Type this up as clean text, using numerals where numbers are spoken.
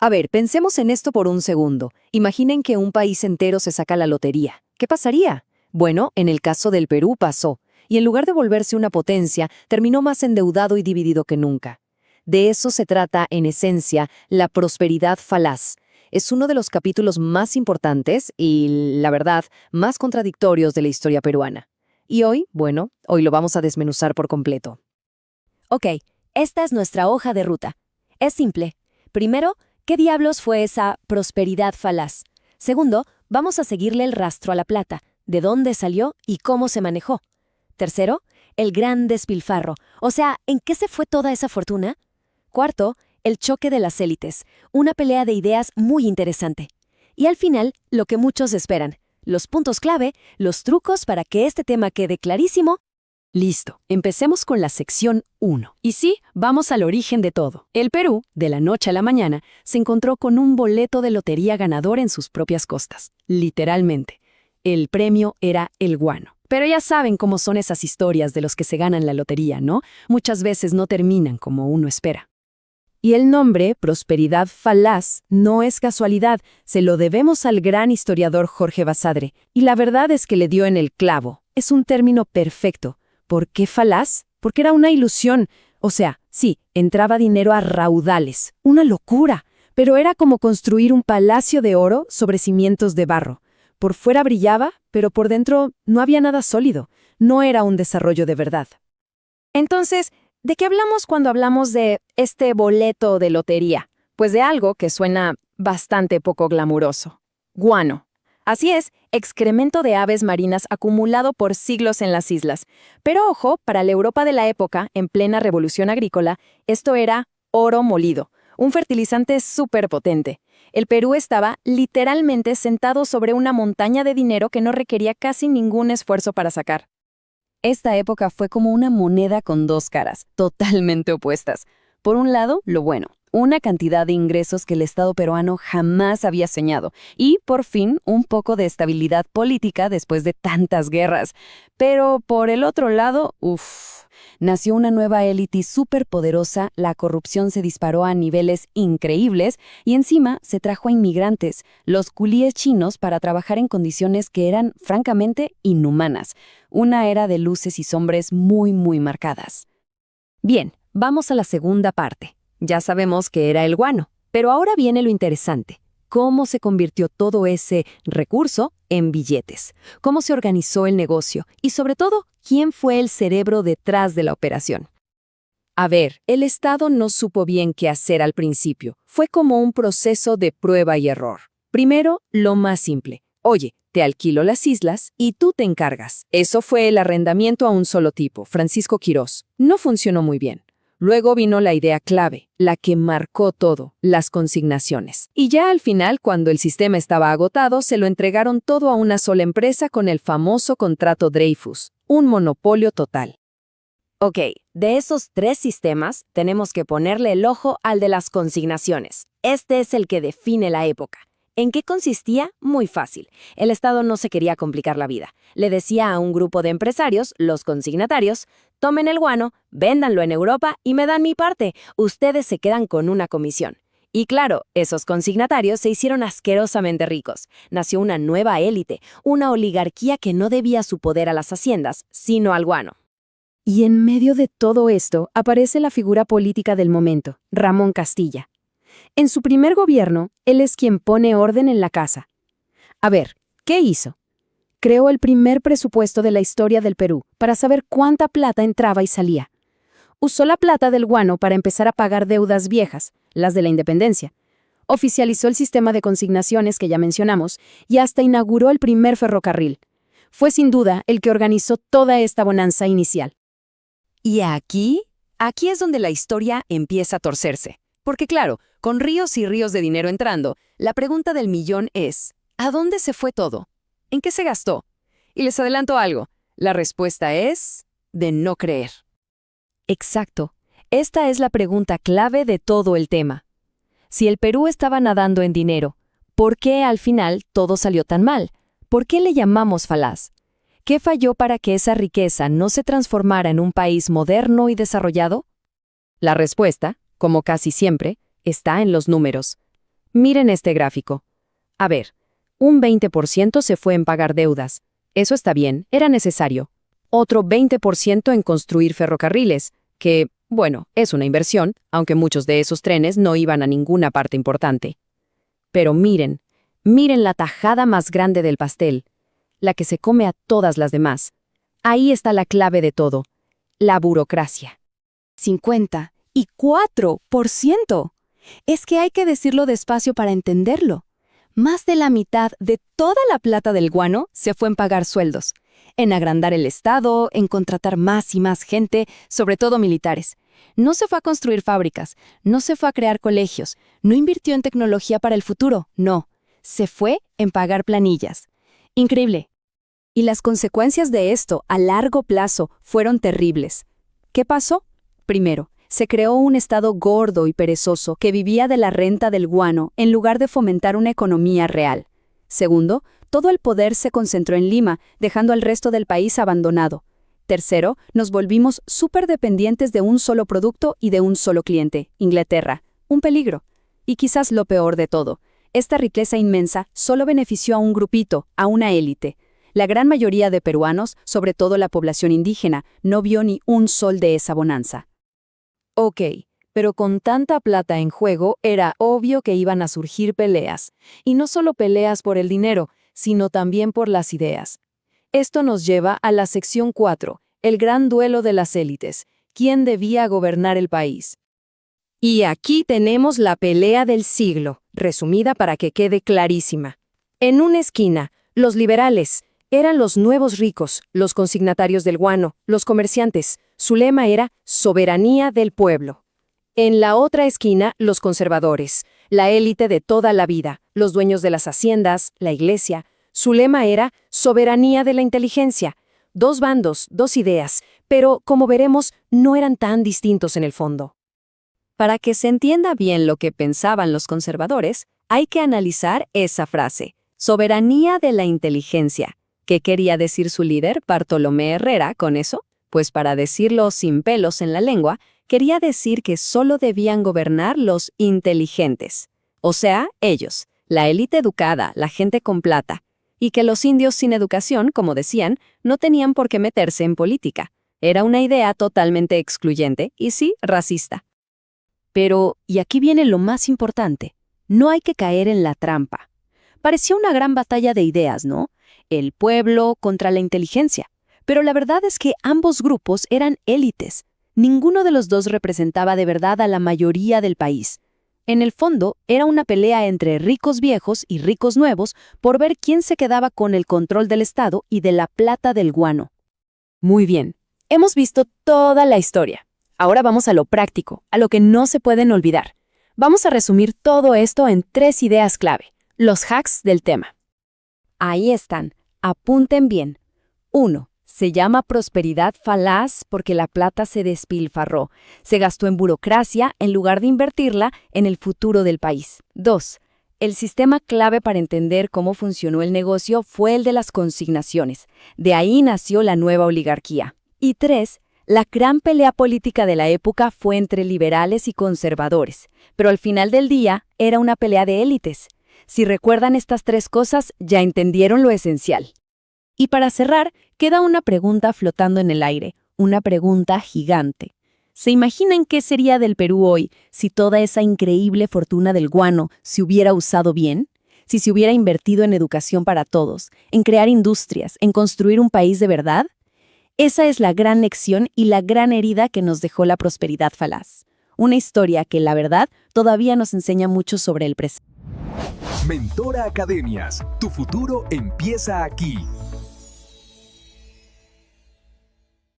A ver, pensemos en esto por un segundo. Imaginen que un país entero se saca la lotería. ¿Qué pasaría? Bueno, en el caso del Perú pasó, y en lugar de volverse una potencia, terminó más endeudado y dividido que nunca. De eso se trata, en esencia, la prosperidad falaz. Es uno de los capítulos más importantes y, la verdad, más contradictorios de la historia peruana. Y hoy, bueno, hoy lo vamos a desmenuzar por completo. Ok, esta es nuestra hoja de ruta. Es simple. Primero, ¿qué diablos fue esa prosperidad falaz? Segundo, vamos a seguirle el rastro a la plata, de dónde salió y cómo se manejó. Tercero, el gran despilfarro, o sea, ¿en qué se fue toda esa fortuna? Cuarto, el choque de las élites, una pelea de ideas muy interesante. Y al final, lo que muchos esperan, los puntos clave, los trucos para que este tema quede clarísimo. Listo, empecemos con la sección 1. Y sí, vamos al origen de todo. El Perú, de la noche a la mañana, se encontró con un boleto de lotería ganador en sus propias costas. Literalmente. El premio era el guano. Pero ya saben cómo son esas historias de los que se ganan la lotería, ¿no? Muchas veces no terminan como uno espera. Y el nombre, prosperidad falaz, no es casualidad, se lo debemos al gran historiador Jorge Basadre. Y la verdad es que le dio en el clavo. Es un término perfecto. ¿Por qué falaz? Porque era una ilusión. O sea, sí, entraba dinero a raudales. Una locura. Pero era como construir un palacio de oro sobre cimientos de barro. Por fuera brillaba, pero por dentro no había nada sólido. No era un desarrollo de verdad. Entonces, ¿de qué hablamos cuando hablamos de este boleto de lotería? Pues de algo que suena bastante poco glamuroso. Guano. Así es, excremento de aves marinas acumulado por siglos en las islas. Pero ojo, para la Europa de la época, en plena revolución agrícola, esto era oro molido, un fertilizante súper potente. El Perú estaba literalmente sentado sobre una montaña de dinero que no requería casi ningún esfuerzo para sacar. Esta época fue como una moneda con dos caras, totalmente opuestas. Por un lado, lo bueno, una cantidad de ingresos que el Estado peruano jamás había soñado, y, por fin, un poco de estabilidad política después de tantas guerras. Pero, por el otro lado, nació una nueva élite superpoderosa, la corrupción se disparó a niveles increíbles, y encima se trajo a inmigrantes, los culíes chinos, para trabajar en condiciones que eran, francamente, inhumanas. Una era de luces y sombras muy, muy marcadas. Bien, vamos a la segunda parte. Ya sabemos que era el guano, pero ahora viene lo interesante. ¿Cómo se convirtió todo ese recurso en billetes? ¿Cómo se organizó el negocio? Y sobre todo, ¿quién fue el cerebro detrás de la operación? A ver, el Estado no supo bien qué hacer al principio. Fue como un proceso de prueba y error. Primero, lo más simple. Oye, te alquilo las islas y tú te encargas. Eso fue el arrendamiento a un solo tipo, Francisco Quirós. No funcionó muy bien. Luego vino la idea clave, la que marcó todo, las consignaciones. Y ya al final, cuando el sistema estaba agotado, se lo entregaron todo a una sola empresa con el famoso contrato Dreyfus, un monopolio total. Ok, de esos tres sistemas, tenemos que ponerle el ojo al de las consignaciones. Este es el que define la época. ¿En qué consistía? Muy fácil. El Estado no se quería complicar la vida. Le decía a un grupo de empresarios, los consignatarios, tomen el guano, véndanlo en Europa y me dan mi parte. Ustedes se quedan con una comisión. Y claro, esos consignatarios se hicieron asquerosamente ricos. Nació una nueva élite, una oligarquía que no debía su poder a las haciendas, sino al guano. Y en medio de todo esto aparece la figura política del momento, Ramón Castilla. En su primer gobierno, él es quien pone orden en la casa. A ver, ¿qué hizo? Creó el primer presupuesto de la historia del Perú para saber cuánta plata entraba y salía. Usó la plata del guano para empezar a pagar deudas viejas, las de la independencia. Oficializó el sistema de consignaciones que ya mencionamos y hasta inauguró el primer ferrocarril. Fue sin duda el que organizó toda esta bonanza inicial. Y aquí es donde la historia empieza a torcerse. Porque claro, con ríos y ríos de dinero entrando, la pregunta del millón es, ¿a dónde se fue todo? ¿En qué se gastó? Y les adelanto algo, la respuesta es de no creer. Exacto. Esta es la pregunta clave de todo el tema. Si el Perú estaba nadando en dinero, ¿por qué al final todo salió tan mal? ¿Por qué le llamamos falaz? ¿Qué falló para que esa riqueza no se transformara en un país moderno y desarrollado? La respuesta, como casi siempre, está en los números. Miren este gráfico. A ver, un 20% se fue en pagar deudas. Eso está bien, era necesario. Otro 20% en construir ferrocarriles, que, bueno, es una inversión, aunque muchos de esos trenes no iban a ninguna parte importante. Pero miren la tajada más grande del pastel, la que se come a todas las demás. Ahí está la clave de todo, la burocracia. 54%. Es que hay que decirlo despacio para entenderlo. Más de la mitad de toda la plata del guano se fue en pagar sueldos, en agrandar el Estado, en contratar más y más gente, sobre todo militares. No se fue a construir fábricas, no se fue a crear colegios, no invirtió en tecnología para el futuro, no. Se fue en pagar planillas. Increíble. Y las consecuencias de esto a largo plazo fueron terribles. ¿Qué pasó? Primero, se creó un Estado gordo y perezoso que vivía de la renta del guano en lugar de fomentar una economía real. Segundo, todo el poder se concentró en Lima, dejando al resto del país abandonado. Tercero, nos volvimos súper dependientes de un solo producto y de un solo cliente, Inglaterra. Un peligro. Y quizás lo peor de todo, esta riqueza inmensa solo benefició a un grupito, a una élite. La gran mayoría de peruanos, sobre todo la población indígena, no vio ni un sol de esa bonanza. Ok, pero con tanta plata en juego, era obvio que iban a surgir peleas. Y no solo peleas por el dinero, sino también por las ideas. Esto nos lleva a la sección 4, el gran duelo de las élites. ¿Quién debía gobernar el país? Y aquí tenemos la pelea del siglo, resumida para que quede clarísima. En una esquina, los liberales eran los nuevos ricos, los consignatarios del guano, los comerciantes. Su lema era soberanía del pueblo. En la otra esquina, los conservadores, la élite de toda la vida, los dueños de las haciendas, la iglesia. Su lema era soberanía de la inteligencia. Dos bandos, dos ideas, pero, como veremos, no eran tan distintos en el fondo. Para que se entienda bien lo que pensaban los conservadores, hay que analizar esa frase, soberanía de la inteligencia. ¿Qué quería decir su líder, Bartolomé Herrera, con eso? Pues para decirlo sin pelos en la lengua, quería decir que solo debían gobernar los inteligentes. O sea, ellos, la élite educada, la gente con plata. Y que los indios sin educación, como decían, no tenían por qué meterse en política. Era una idea totalmente excluyente y sí, racista. Pero, y aquí viene lo más importante, no hay que caer en la trampa. Parecía una gran batalla de ideas, ¿no? El pueblo contra la inteligencia. Pero la verdad es que ambos grupos eran élites. Ninguno de los dos representaba de verdad a la mayoría del país. En el fondo, era una pelea entre ricos viejos y ricos nuevos por ver quién se quedaba con el control del Estado y de la plata del guano. Muy bien, hemos visto toda la historia. Ahora vamos a lo práctico, a lo que no se pueden olvidar. Vamos a resumir todo esto en 3 ideas clave, los hacks del tema. Ahí están, apunten bien. 1. Se llama prosperidad falaz porque la plata se despilfarró. Se gastó en burocracia en lugar de invertirla en el futuro del país. 2. El sistema clave para entender cómo funcionó el negocio fue el de las consignaciones. De ahí nació la nueva oligarquía. Y 3. La gran pelea política de la época fue entre liberales y conservadores. Pero al final del día era una pelea de élites. Si recuerdan estas 3 cosas, ya entendieron lo esencial. Y para cerrar, queda una pregunta flotando en el aire, una pregunta gigante. ¿Se imaginan qué sería del Perú hoy si toda esa increíble fortuna del guano se hubiera usado bien? Si se hubiera invertido en educación para todos, en crear industrias, en construir un país de verdad? Esa es la gran lección y la gran herida que nos dejó la prosperidad falaz. Una historia que, la verdad, todavía nos enseña mucho sobre el presente. Mentora Academias, tu futuro empieza aquí.